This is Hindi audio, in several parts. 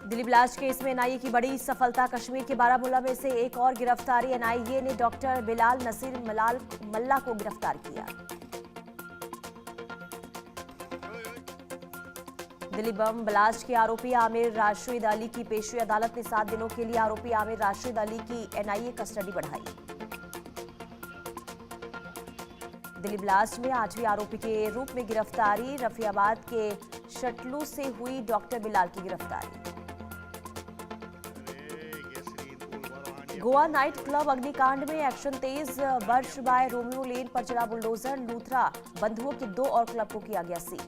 दिल्ली ब्लास्ट केस में एनआईए की बड़ी सफलता। कश्मीर के बारामूला में से एक और गिरफ्तारी। एनआईए ने डॉक्टर बिलाल नसीर मल्ला को गिरफ्तार किया। दिल्ली बम ब्लास्ट के आरोपी आमिर राशिद अली की पेशी। अदालत ने 7 दिनों के लिए आरोपी आमिर राशिद अली की एनआईए कस्टडी बढ़ाई। दिल्ली ब्लास्ट में 8वें आरोपी के रूप में गिरफ्तारी। रफियाबाद के शटलू से हुई डॉक्टर बिलाल की गिरफ्तारी। गोवा नाइट क्लब अग्निकांड में एक्शन तेज। वर्ष बाय रोमियो लेन पर चला बुलडोजर। लूथरा बंधुओं के 2 और क्लब को किया गया सील।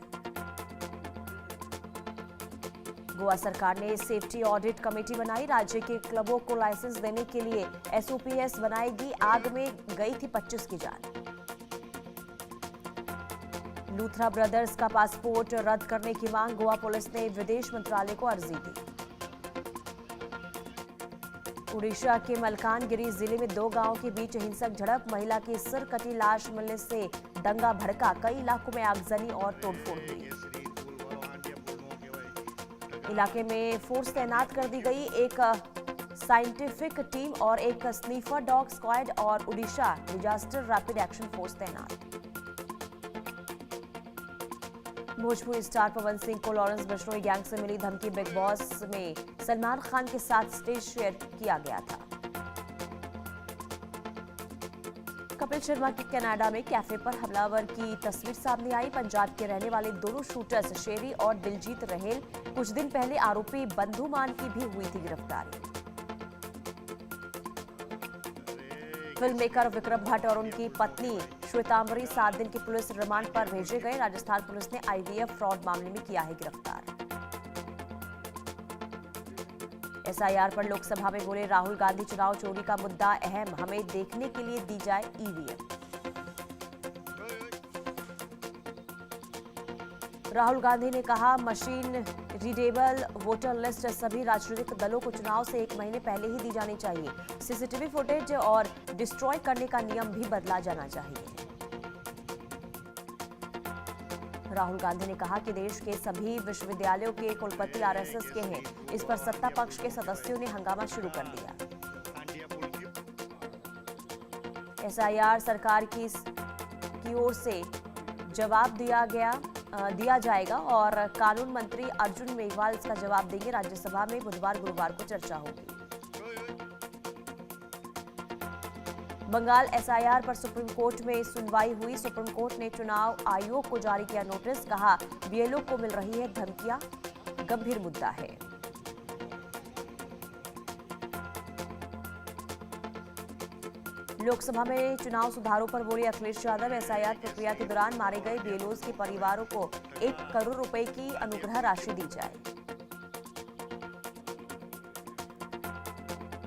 गोवा सरकार ने सेफ्टी ऑडिट कमेटी बनाई। राज्य के क्लबों को लाइसेंस देने के लिए एसओपीएस बनाएगी। आग में गई थी 25 की जान। लूथरा ब्रदर्स का पासपोर्ट रद्द करने की मांग। गोवा पुलिस ने विदेश मंत्रालय को अर्जी दी। उड़ीसा के मलकानगिरी जिले में 2 गांवों के बीच हिंसक झड़प। महिला की सिर कटी लाश मिलने से दंगा भड़का। कई इलाकों में आगजनी और तोड़फोड़ हुई। इलाके में फोर्स तैनात कर दी गई। एक साइंटिफिक टीम और एक स्नीफर डॉग स्क्वाड और Orissa disaster rapid action force तैनात। भोजपुरी स्टार पवन सिंह को लॉरेंस बिश्नोई गैंग से मिली धमकी। बिग बॉस में सलमान खान के साथ स्टेज शेयर किया गया था। कपिल शर्मा के कनाडा में कैफे पर हमलावर की तस्वीर सामने आई। पंजाब के रहने वाले दोनों शूटर्स शेरी और दिलजीत रहेल। कुछ दिन पहले आरोपी बंधु मान की भी हुई थी गिरफ्तारी। फिल्म मेकर विक्रम भट्ट और उनकी पत्नी श्वेतांबरी 7 दिन की पुलिस रिमांड पर भेजे गए। राजस्थान पुलिस ने आईवीएफ फ्रॉड मामले में किया है गिरफ्तार। एसआईआर पर लोकसभा में बोले राहुल गांधी, चुनाव चोरी का मुद्दा अहम, हमें देखने के लिए दी जाए ईवीएम। राहुल गांधी ने कहा मशीन रीडेबल वोटर लिस्ट सभी राजनीतिक दलों को चुनाव से 1 महीने पहले ही दी जानी चाहिए। सीसीटीवी फुटेज और डिस्ट्रॉय करने का नियम भी बदला जाना चाहिए। राहुल गांधी ने कहा कि देश के सभी विश्वविद्यालयों के कुलपति आरएसएस के हैं। इस पर सत्ता पक्ष के सदस्यों ने हंगामा शुरू कर दिया। एसआईआर सरकार की ओर से जवाब दिया जाएगा और कानून मंत्री अर्जुन मेघवाल इसका जवाब देंगे। राज्यसभा में बुधवार गुरुवार को चर्चा होगी। बंगाल एसआईआर पर सुप्रीम कोर्ट में सुनवाई हुई। सुप्रीम कोर्ट ने चुनाव आयोग को जारी किया नोटिस। कहा बीएलओ को मिल रही है धमकियां, गंभीर मुद्दा है। लोकसभा में चुनाव सुधारों पर बोले अखिलेश यादव। एसआईआर प्रक्रिया के दौरान मारे गए बीएलओज के परिवारों को 1 करोड़ रुपए की अनुग्रह राशि दी जाए।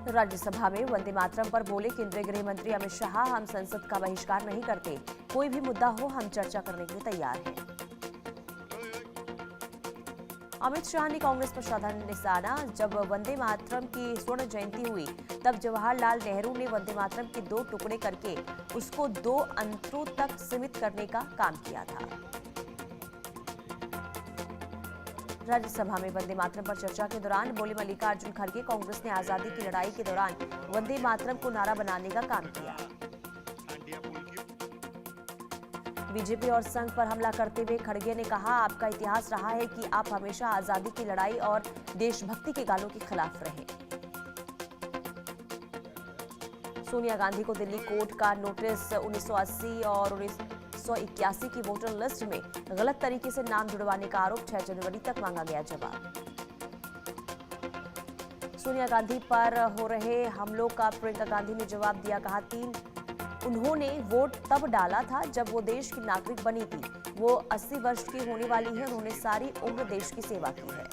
राज्यसभा में वंदे मातरम पर बोले केंद्रीय गृह मंत्री अमित शाह, हम संसद का बहिष्कार नहीं करते, कोई भी मुद्दा हो हम चर्चा करने के लिए तैयार हैं। अमित शाह ने कांग्रेस पर साधा निशाना। जब वंदे मातरम की स्वर्ण जयंती हुई तब जवाहरलाल नेहरू ने वंदे मातरम के 2 टुकड़े करके उसको 2 अंतरों तक सीमित करने का काम किया था। राज्यसभा में वंदे मातरम पर चर्चा के दौरान बोले मल्लिकार्जुन खड़गे, कांग्रेस ने आजादी की लड़ाई के दौरान वंदे मातरम को नारा बनाने का काम किया। बीजेपी और संघ पर हमला करते हुए खड़गे ने कहा आपका इतिहास रहा है कि आप हमेशा आजादी की लड़ाई और देशभक्ति के गानों के खिलाफ रहे। सोनिया गांधी को दिल्ली कोर्ट का नोटिस। 1980 और 1981 की वोटर लिस्ट में गलत तरीके से नाम जुड़वाने का आरोप। 6 जनवरी तक मांगा गया जवाब। सोनिया गांधी पर हो रहे हमलों का प्रियंका गांधी ने जवाब दिया। कहा उन्होंने वोट तब डाला था जब वो देश की नागरिक बनी थी। वो 80 वर्ष की होने वाली है। उन्होंने सारी उम्र देश की सेवा की है।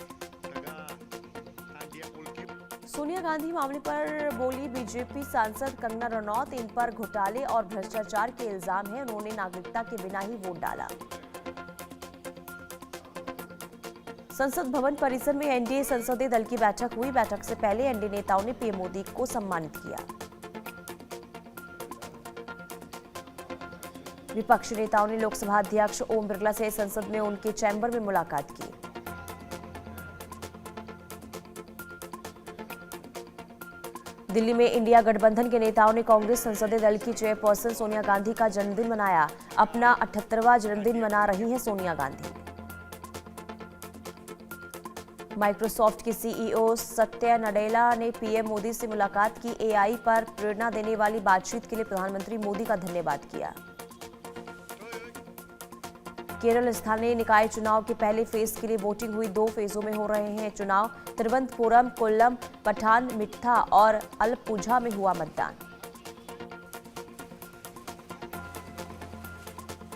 सोनिया गांधी मामले पर बोली बीजेपी सांसद कंगना रनौत, इन पर घोटाले और भ्रष्टाचार के इल्जाम है। उन्होंने नागरिकता के बिना ही वोट डाला। संसद भवन परिसर में एनडीए संसदीय दल की बैठक हुई। बैठक से पहले एनडीए नेताओं ने पीएम मोदी को सम्मानित किया। विपक्षी नेताओं ने लोकसभा अध्यक्ष ओम बिरला से संसद में उनके चैम्बर में मुलाकात की। दिल्ली में इंडिया गठबंधन के नेताओं ने कांग्रेस संसदीय दल की चेयरपर्सन सोनिया गांधी का जन्मदिन मनाया। अपना 78वां जन्मदिन मना रही हैं सोनिया गांधी। माइक्रोसॉफ्ट की सीईओ सत्या नडेला ने पीएम मोदी से मुलाकात की। एआई पर प्रेरणा देने वाली बातचीत के लिए प्रधानमंत्री मोदी का धन्यवाद किया। केरल स्थानीय निकाय चुनाव के पहले फेज के लिए वोटिंग हुई। 2 फेजों में हो रहे हैं चुनाव। तिरुवनंतपुरम, कोल्लम, पठानमिट्ठा और अलप्पुझा में हुआ मतदान।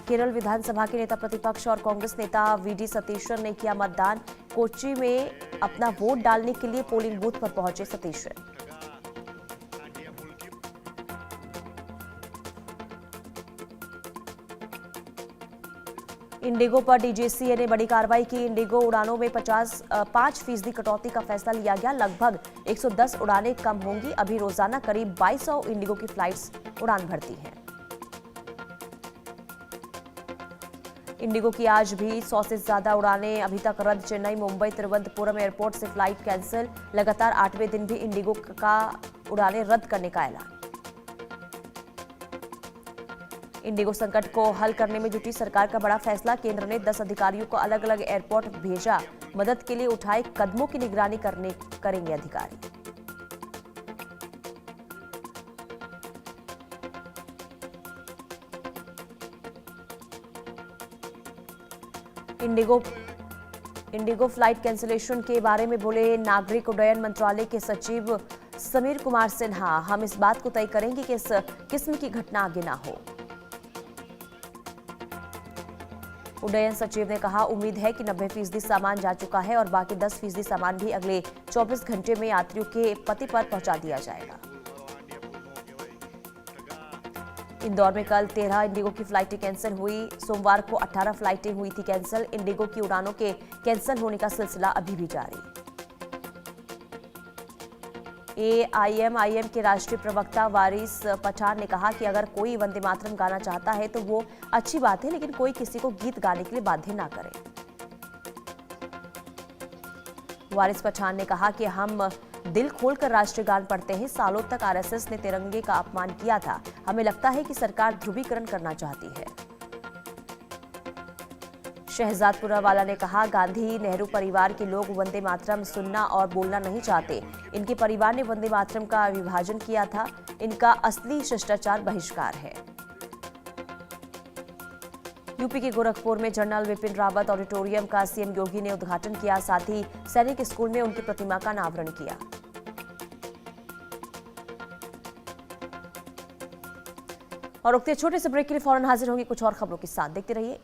केरल विधानसभा के नेता प्रतिपक्ष और कांग्रेस नेता वीडी सतीशन ने किया मतदान। कोच्चि में अपना वोट डालने के लिए पोलिंग बूथ पर पहुंचे सतीशन। इंडिगो पर डीजीसीए ने बड़ी कार्रवाई की। इंडिगो उड़ानों में 5% कटौती का फैसला लिया गया। लगभग 110 उड़ानें कम होंगी। अभी रोजाना करीब 2200 इंडिगो की फ्लाइट्स उड़ान भरती हैं। इंडिगो की आज भी 100 से ज्यादा उड़ानें अभी तक रद्द। चेन्नई, मुंबई, तिरुवनंतपुरम एयरपोर्ट से फ्लाइट कैंसिल। लगातार 8वें दिन भी इंडिगो का उड़ानें रद्द करने का ऐलान। इंडिगो संकट को हल करने में जुटी सरकार का बड़ा फैसला। केंद्र ने 10 अधिकारियों को अलग अलग एयरपोर्ट भेजा। मदद के लिए उठाए कदमों की निगरानी करेंगे अधिकारी। इंडिगो फ्लाइट कैंसिलेशन के बारे में बोले नागरिक उड्डयन मंत्रालय के सचिव समीर कुमार सिन्हा। हम इस बात को तय करेंगे कि इस किस्म की घटना आगे ना हो। उड्डयन सचिव ने कहा, उम्मीद है कि 90% सामान जा चुका है और बाकी 10% सामान भी अगले 24 घंटे में यात्रियों के पते पर पहुंचा दिया जाएगा। इंदौर में कल 13 इंडिगो की फ्लाइटें कैंसिल हुई। सोमवार को 18 फ्लाइटें हुई थी कैंसिल। इंडिगो की उड़ानों के कैंसिल होने का सिलसिला अभी भी जारी। एआईएमआईएम के राष्ट्रीय प्रवक्ता वारिस पठान ने कहा कि अगर कोई वंदे मातरम गाना चाहता है तो वो अच्छी बात है, लेकिन कोई किसी को गीत गाने के लिए बाध्य ना करे। वारिस पठान ने कहा कि हम दिल खोलकर राष्ट्रीय गान पढ़ते हैं। सालों तक आरएसएस ने तिरंगे का अपमान किया था। हमें लगता है कि सरकार ध्रुवीकरण करना चाहती है। शहजादपुरा वाला ने कहा, गांधी नेहरू परिवार के लोग वंदे मातरम सुनना और बोलना नहीं चाहते। इनके परिवार ने वंदे मातरम का विभाजन किया था। इनका असली शिष्टाचार बहिष्कार है। यूपी के गोरखपुर में जनरल विपिन रावत ऑडिटोरियम का सीएम योगी ने उद्घाटन किया। साथ ही सैनिक स्कूल में उनकी प्रतिमा का अनावरण किया। और रुकते छोटे से ब्रेक के लिए फौरन हाजिर होंगे कुछ और खबरों के साथ। देखते रहिए।